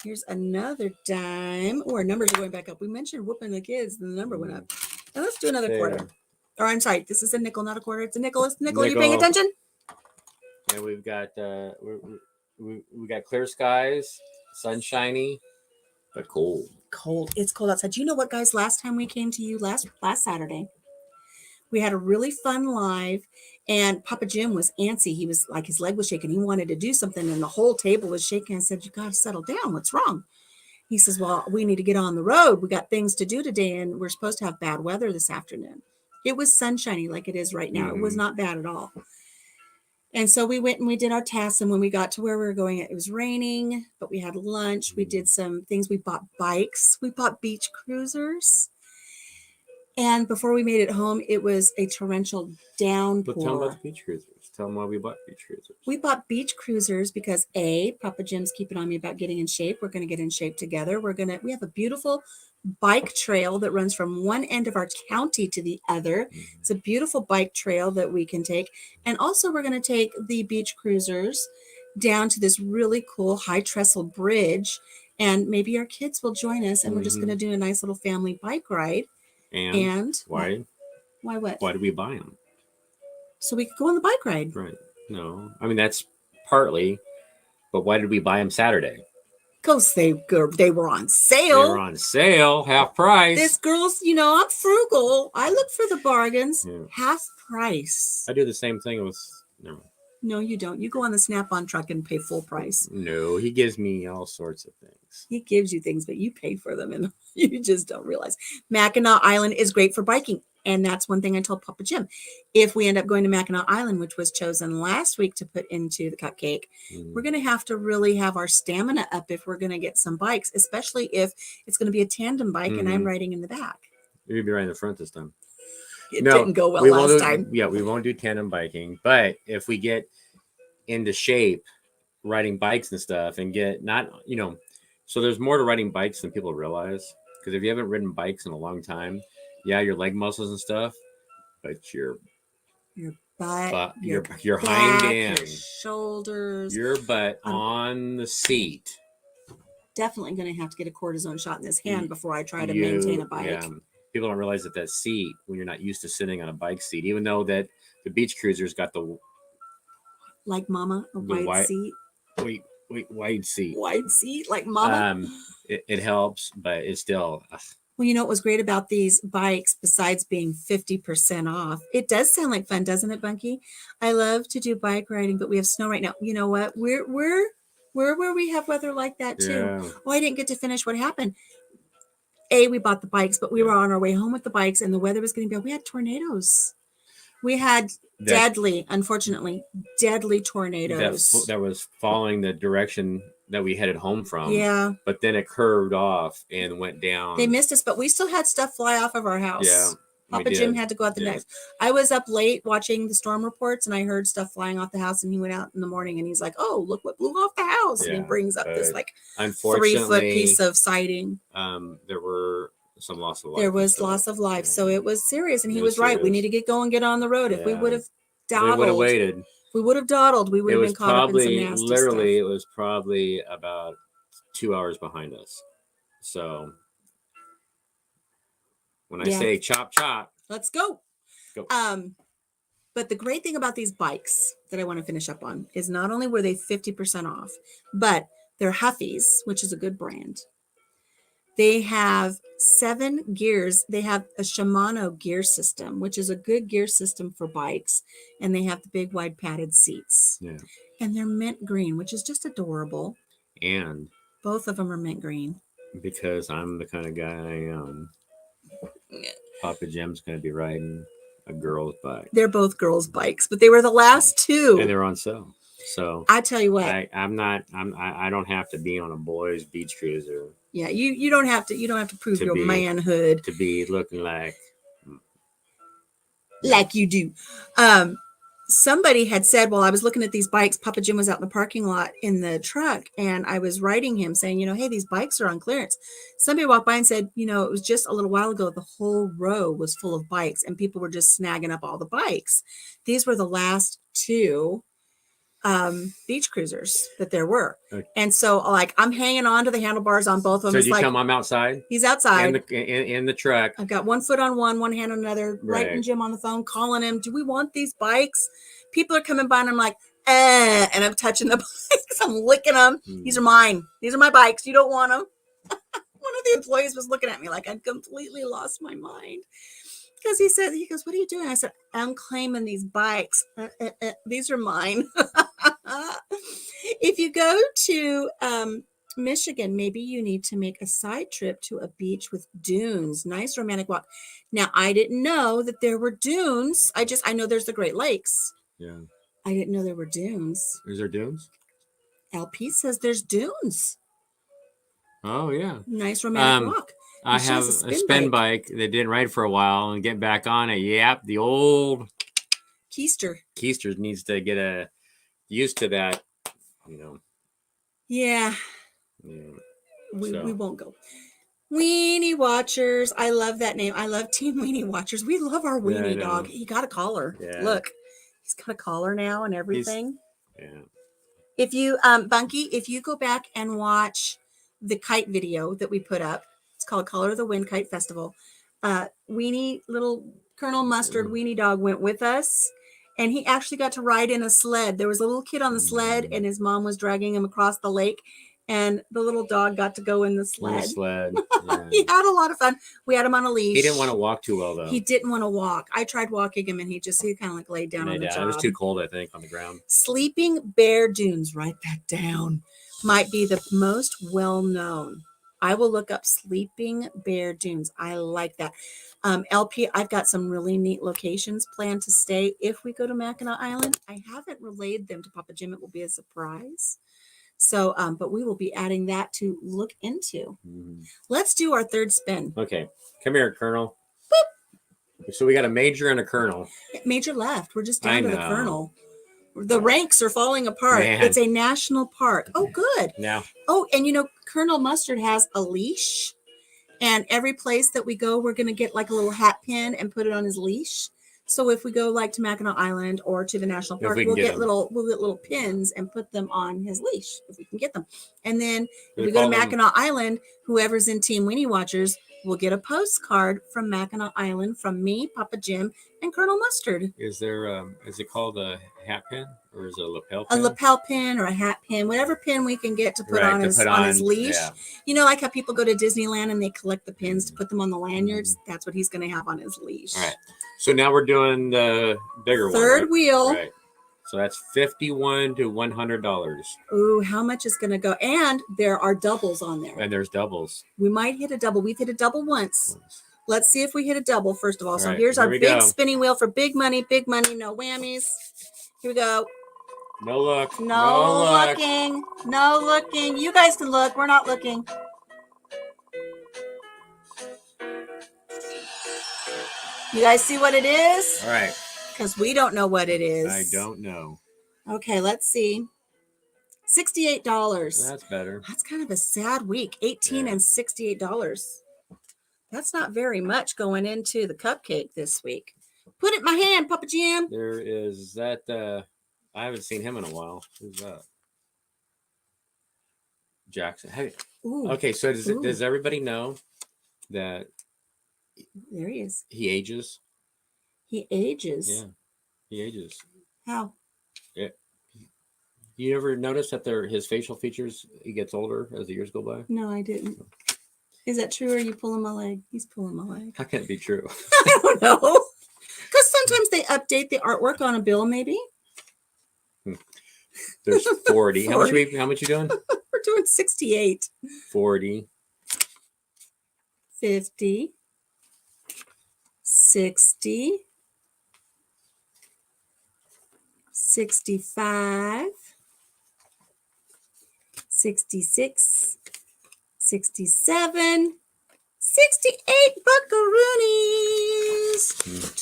Here's another dime. Oh, our numbers are going back up. We mentioned whooping the kids, and the number went up. Now let's do another quarter. Or I'm sorry, this is a nickel, not a quarter. It's a nickel. It's a nickel. Are you paying attention? And we've got we got clear skies, sunshiny, but cold. Cold. It's cold outside. You know what, guys? Last time we came to you last Saturday, we had a really fun live, and Papa Jim was antsy. He was like, his leg was shaking. He wanted to do something, and the whole table was shaking. I said, "You got to settle down. What's wrong?" He says, "Well, we need to get on the road. We got things to do today, and we're supposed to have bad weather this afternoon." It was sunshiny like it is right now. It was not bad at all. And so we went and we did our tasks. And when we got to where we were going, it was raining, but we had lunch. We did some things. We bought bikes. We bought beach cruisers. And before we made it home, it was a torrential downpour. But tell them about the beach cruisers. Tell them why we bought beach cruisers. We bought beach cruisers because Papa Jim's keeping on me about getting in shape. We're going to get in shape together. We have a beautiful bike trail that runs from one end of our county to the other. It's a beautiful bike trail that we can take. And also we're going to take the beach cruisers down to this really cool high trestle bridge. And maybe our kids will join us and we're just going to do a nice little family bike ride. And why? Why what? Why did we buy them? So we could go on the bike ride. Right. No. I mean, that's partly, but why did we buy them Saturday? Because they were on sale. They were on sale, half price. This girl's, I'm frugal. I look for the bargains. Yeah. Half price. I do the same thing with, never mind. No, you don't. You go on the Snap-on truck and pay full price. No, he gives me all sorts of things. He gives you things, but you pay for them and you just don't realize. Mackinac Island is great for biking. And that's one thing I told Papa Jim. If we end up going to Mackinac Island, which was chosen last week to put into the cupcake, we're going to have to really have our stamina up if we're going to get some bikes, especially if it's going to be a tandem bike and I'm riding in the back. You'll be right in the front this time. It didn't go well last time. Yeah, we won't do tandem biking. But if we get into shape riding bikes and stuff and get not, so there's more to riding bikes than people realize. Because if you haven't ridden bikes in a long time, yeah, your leg muscles and stuff, but your butt, your back, hind end, your shoulders, your butt on the seat. Definitely going to have to get a cortisone shot in this hand before I try to maintain a bike. Yeah. People don't realize that seat, when you're not used to sitting on a bike seat, even though that the beach cruiser's got the like Mama, a wide seat. Wide seat. Wide seat, like Mama. It helps, but it's still. Well, you know what was great about these bikes, besides being 50% off? It does sound like fun, doesn't it, Bunky? I love to do bike riding, but we have snow right now. You know what? We're where we have weather like that too. Yeah. Oh, I didn't get to finish what happened. We bought the bikes, but we were on our way home with the bikes, and the weather was getting bad. We had tornadoes. We had unfortunately, deadly tornadoes. That was following the direction that we headed home from. Yeah. But then it curved off and went down. They missed us, but we still had stuff fly off of our house. Yeah. Papa Jim had to go out the next. I was up late watching the storm reports, and I heard stuff flying off the house, and he went out in the morning, and he's like, "Oh, look what blew off the house." And he brings up this like 3-foot piece of siding. There were some loss of life. There was loss of life. Yeah. So it was serious, and he was right. We need to get going, get on the road. If we would have dawdled, we would have waited. We would have dawdled. We would have been caught up in some nasty literally, stuff. It was probably about 2 hours behind us. So when I say chop, chop. Let's go. But the great thing about these bikes that I want to finish up on is not only were they 50% off, but they're Huffies, which is a good brand. They have 7 gears. They have a Shimano gear system, which is a good gear system for bikes. And they have the big, wide padded seats. Yeah. And they're mint green, which is just adorable. And both of them are mint green. Because I'm the kind of guy I am. Papa Jim's going to be riding a girl's bike. They're both girls' bikes, but they were the last 2. And they're on sale. So I tell you what, I don't have to be on a boys' beach cruiser. Yeah, you don't have to prove your manhood to be looking like you do. Somebody had said while I was looking at these bikes, Papa Jim was out in the parking lot in the truck, and I was writing him saying, hey, these bikes are on clearance. Somebody walked by and said, it was just a little while ago, the whole row was full of bikes and people were just snagging up all the bikes. These were the last 2 beach cruisers that there were. Okay. And so I'm hanging on to the handlebars on both of them. So I'm outside? He's outside. In the truck. I've got one foot on one hand on another, writing Jim on the phone, calling him, do we want these bikes? People are coming by and I'm like, and I'm touching the bikes. I'm licking them. These are mine. These are my bikes. You don't want them. One of the employees was looking at me like I'd completely lost my mind. Because he goes, what are you doing? I said, I'm claiming these bikes. These are mine. If you go to Michigan, maybe you need to make a side trip to a beach with dunes. Nice romantic walk. Now, I didn't know that there were dunes. I know there's the Great Lakes. Yeah. I didn't know there were dunes. Is there dunes? LP says there's dunes. Oh, yeah. Nice romantic walk. I have a spin bike that didn't ride for a while and get back on it. Yep, the old Keister needs to get used to that, Yeah. We won't go. Weenie Watchers. I love that name. I love Team Weenie Watchers. We love our Weenie dog. He got a collar. Yeah. Look, he's got a collar now and everything. If you, Bunky, if you go back and watch the kite video that we put up, it's called Color of the Wind Kite Festival. Weenie, little Colonel Mustard Weenie dog went with us, and he actually got to ride in a sled. There was a little kid on the sled, and his mom was dragging him across the lake, and the little dog got to go in the In sled. the sled. Yeah. He had a lot of fun. We had him on a leash. He didn't want to walk too well, though. He didn't want to walk. I tried walking him, and he kind of like laid down on the job. It was too cold, I think, on the ground. Sleeping Bear Dunes, write that down, might be the most well-known. I will look up Sleeping Bear Dunes. I like that. LP, I've got some really neat locations planned to stay if we go to Mackinac Island. I haven't relayed them to Papa Jim. It will be a surprise. So, but we will be adding that to look into. Mm-hmm. Let's do our third spin. Okay. Come here, Colonel. Boop. So we got a major and a colonel. Major left. We're just down to the colonel. The ranks are falling apart. Man. It's a national park. Oh, good. Now. Oh, and Colonel Mustard has a leash. And every place that we go, we're going to get like a little hat pin and put it on his leash. So if we go like to Mackinac Island or to the national park, we'll get little pins and put them on his leash if we can get them. And then if we go to Mackinac Island, whoever's in Team Weenie Watchers will get a postcard from Mackinac Island from me, Papa Jim, and Colonel Mustard. Is it called a hat pin or is it a lapel pin? A lapel pin or a hat pin, whatever pin we can get to put on his leash. Yeah. Like how people go to Disneyland and they collect the pins to put them on the lanyards. That's what he's going to have on his leash. All right. So now we're doing the bigger third wheel. Right. So that's $51 to $100. Ooh, how much is going to go? And there are doubles on there. And there's doubles. We might hit a double. We've hit a double once. Let's see if we hit a double first of all. So here's our big spinning wheel for big money, no whammies. Here we go. No luck. No looking. No looking. You guys can look. We're not looking. You guys see what it is? All right. Because we don't know what it is. I don't know. Okay, let's see. $68. That's better. That's kind of a sad week. $18 and $68. That's not very much going into the cupcake this week. Put it in my hand, Papa Jim. There is that. I haven't seen him in a while. Who's that? Jackson. Hey. Okay, so does everybody know that? There he is. He ages. He ages. Yeah, he ages. How? Yeah. You ever notice that his facial features, he gets older as the years go by? No, I didn't. Is that true? Or are you pulling my leg? He's pulling my leg. How can it be true? I don't know. Because sometimes they update the artwork on a bill, maybe. There's 40. How much you doing? We're doing 68. 40. 50. 60. 65. 66. 67. 68 buckaroonies.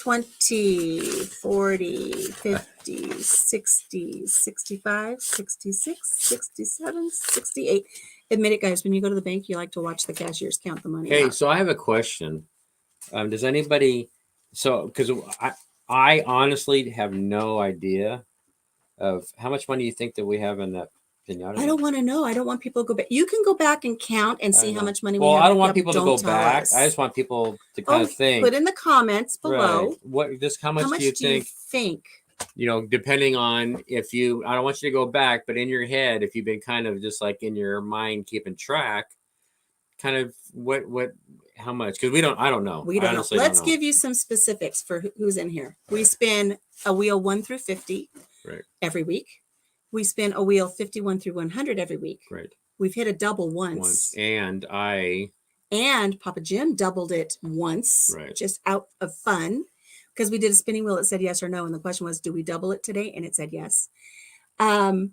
20, 40, 50, 60, 65, 66, 67, 68. Admit it, guys, when you go to the bank, you like to watch the cashiers count the money. Hey, so I have a question. Does anybody, because I honestly have no idea of how much money you think that we have in that pinata. I don't want to know. I don't want people to go back. You can go back and count and see how much money we have. Well, I don't want people to go back. I just want people to kind of think. Put in the comments below. Right. How much do you think? Depending on I don't want you to go back, but in your head, if you've been kind of just like in your mind keeping track, kind of how much? Because I don't know. We don't know. Let's give you some specifics for who's in here. We spin a wheel 1 through 50 every week. We spin a wheel 51 through 100 every week. Right. We've hit a double once. And Papa Jim doubled it once, just out of fun, because we did a spinning wheel that said yes or no. And the question was, do we double it today? And it said yes. And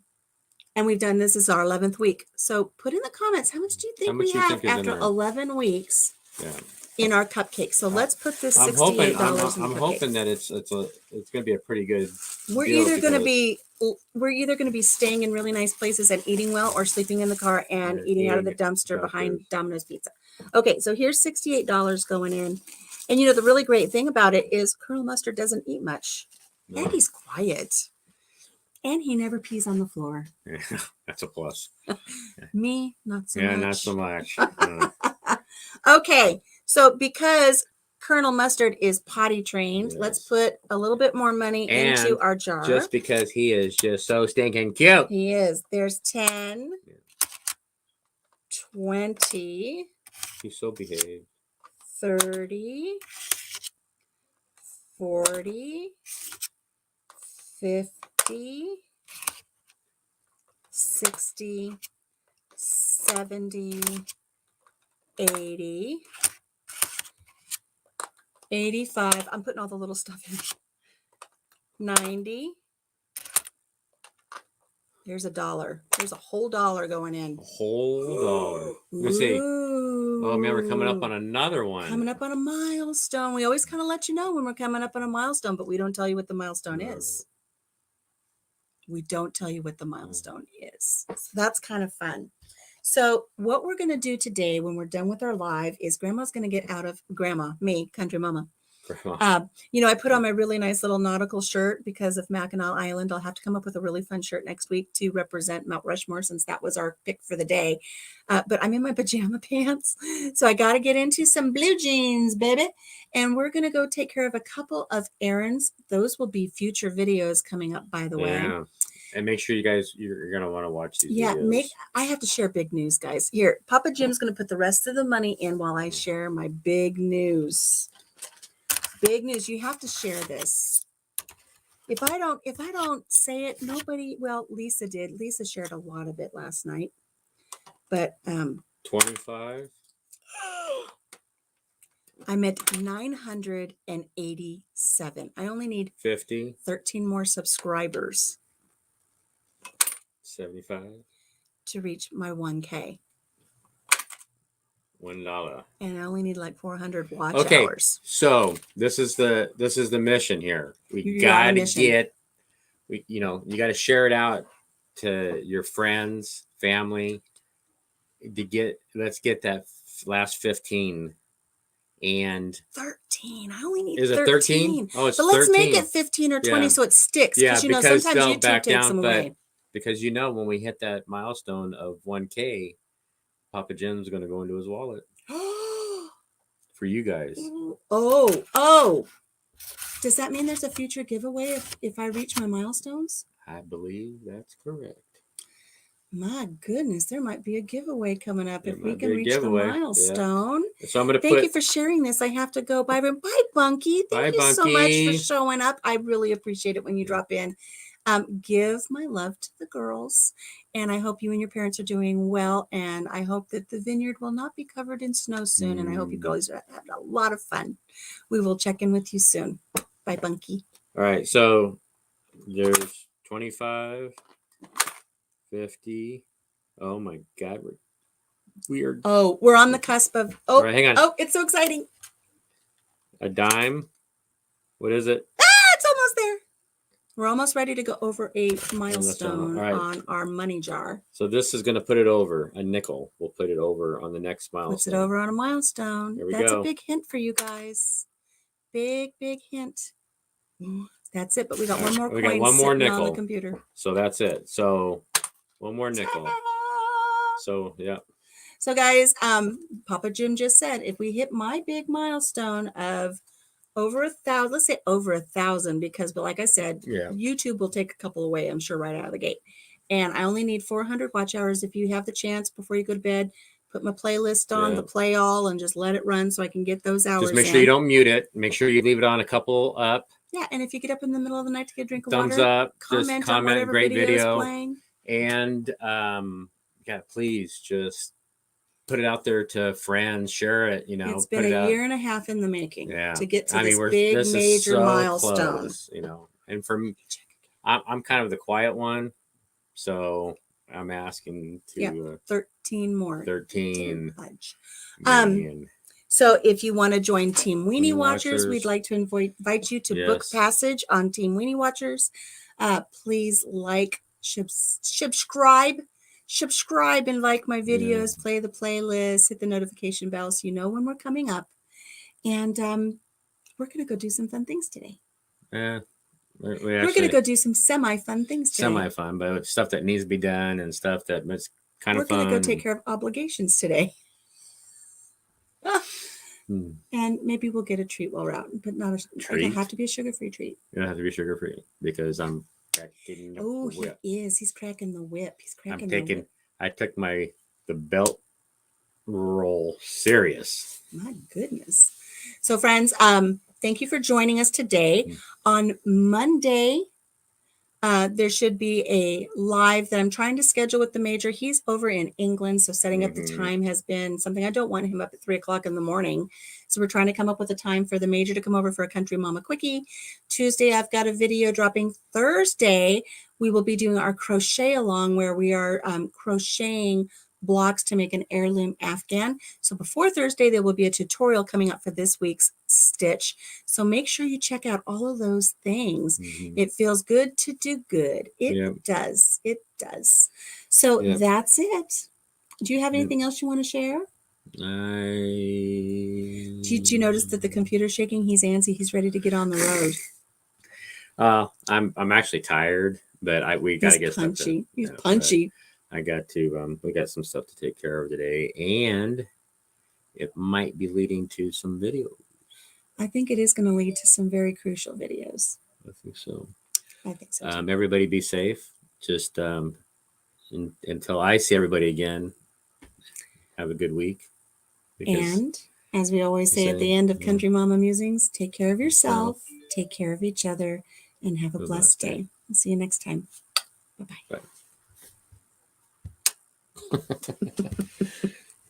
we've done this is our 11th week. So put in the comments, how much do you think we have after 11 weeks in our cupcake? So let's put this $68 in the I'm hoping that it's going to be a pretty good. We're either going to be staying in really nice places and eating well, or sleeping in the car and eating out of the dumpster behind Domino's Pizza. Okay, so here's $68 going in. And the really great thing about it is Colonel Mustard doesn't eat much. No. And he's quiet. And he never pees on the floor. Yeah, that's a plus. Me, not so much. Yeah, not so much. Okay, so because Colonel Mustard is potty trained, let's put a little bit more money into our jar. Just because he is just so stinking cute. He is. There's 10. 20, He's so behaved. 30, 40, 50, 60, 70, 80, 85. I'm putting all the little stuff in. 90. There's $1. There's a whole $1 going in. A whole dollar. Let's see. Oh man, we're coming up on another one. Coming up on a milestone. We always kind of let you know when we're coming up on a milestone, but we don't tell you what the milestone is. We don't tell you what the milestone is. So that's kind of fun. So what we're going to do today when we're done with our live is Grandma's going to get out of me, country mama. I put on my really nice little nautical shirt because of Mackinac Island. I'll have to come up with a really fun shirt next week to represent Mount Rushmore since that was our pick for the day. But I'm in my pajama pants. So I got to get into some blue jeans, baby. And we're going to go take care of a couple of errands. Those will be future videos coming up, by the way. Yeah. And make sure you guys, you're going to want to watch these videos. I have to share big news, guys. Here, Papa Jim's going to put the rest of the money in while I share my big news. Big news. You have to share this. If I don't say it, nobody, well, Lisa did. Lisa shared a lot of it last night. But 25. I'm at 987. I only need 50. 13 more subscribers. 75. To reach my 1K. $1. And I only need like 400 watch hours. So this is the mission here. We gotta get, you gotta share it out to your friends, family. Let's get that last 15. And 13. I only need 13. Is it 13? Oh, it's 13. But let's make it 15 or 20 so it sticks. Yeah, because sometimes YouTube takes them away. Because when we hit that milestone of 1K, Papa Jim's going to go into his wallet for you guys. Oh. Does that mean there's a future giveaway if I reach my milestones? I believe that's correct. My goodness, there might be a giveaway coming up if we can reach the milestone. Yeah. So I'm going to Thank you for sharing this. I have to go. Bye, Bunky. Thank you so much for showing up. I really appreciate it when you drop in. Give my love to the girls, and I hope you and your parents are doing well, and I hope that the vineyard will not be covered in snow soon, and I hope you girls are having a lot of fun. We will check in with you soon. Bye, Bunky. All right, so there's 25, 50. Oh my God, we're on the cusp of. Oh, right, hang on. Oh, it's so exciting. A dime. What is it? It's almost there. We're almost ready to go over a milestone on our money jar. So this is going to put it over a nickel. We'll put it over on the next milestone. Puts it over on a milestone. Here we That's go. a big hint for you guys. Big hint. That's it. But we got one more. We got one more nickel on the computer. So that's it. So one more nickel. So yeah. So guys, Papa Jim just said if we hit my big milestone of over 1,000, let's say over 1,000, because, but like I said, YouTube will take a couple away, I'm sure, right out of the gate. And I only need 400 watch hours. If you have the chance before you go to bed, put my playlist on, the play all, and just let it run so I can get those hours. Just make sure you don't mute it. Make sure you leave it on a couple up. Yeah, and if you get up in the middle of the night to get a drink of thumbs water, up, comment on whatever great video. is playing. And please just put it out there to friends, share it, It's been a year and a half in the making to get to this big this major milestone. Close, and for me, I'm kind of the quiet one, so I'm asking to 13 more. 13 million. So if you want to join Team Weenie Watchers, we'd like to invite you to book passage on Team Weenie Watchers. Please subscribe and like my videos, play the playlist, hit the notification bell so you know when we're coming up. And we're going to go do some fun things today. Yeah. We're going to go do some semi-fun things today. Semi-fun, but stuff that needs to be done and stuff that is kind of fun. We're going to go take care of obligations today. And maybe we'll get a treat while we're out, but not a treat. It'll have to be a sugar-free treat. It'll have to be sugar-free because I'm cracking the whip. He is. He's cracking the whip. He's cracking the whip. I took the belt roll serious. My goodness. So, friends, thank you for joining us today. On Monday, there should be a live that I'm trying to schedule with the major. He's over in England, so setting up the time has been something. I don't want him up at 3 o'clock in the morning. So we're trying to come up with a time for the major to come over for a Country Mama Quickie. Tuesday, I've got a video dropping. Thursday, we will be doing our crochet along where we are crocheting blocks to make an heirloom Afghan. So before Thursday, there will be a tutorial coming up for this week's stitch. So make sure you check out all of those things. It feels good to do good. It does. It does. So that's it. Do you have anything else you want to share? Did you notice that the computer's shaking? He's antsy. He's ready to get on the road. I'm actually tired, but we gotta get punchy. stuff to, He's punchy. I got to we got some stuff to take care of today, and it might be leading to some videos. I think it is going to lead to some very crucial videos. I think so. I think so. Everybody be safe. Just until I see everybody again, have a good week. And as we always say at the end of Country Mama Musings, take care of yourself, take care of each other, and have a blessed day. I'll see you next time. Bye-bye. Bye.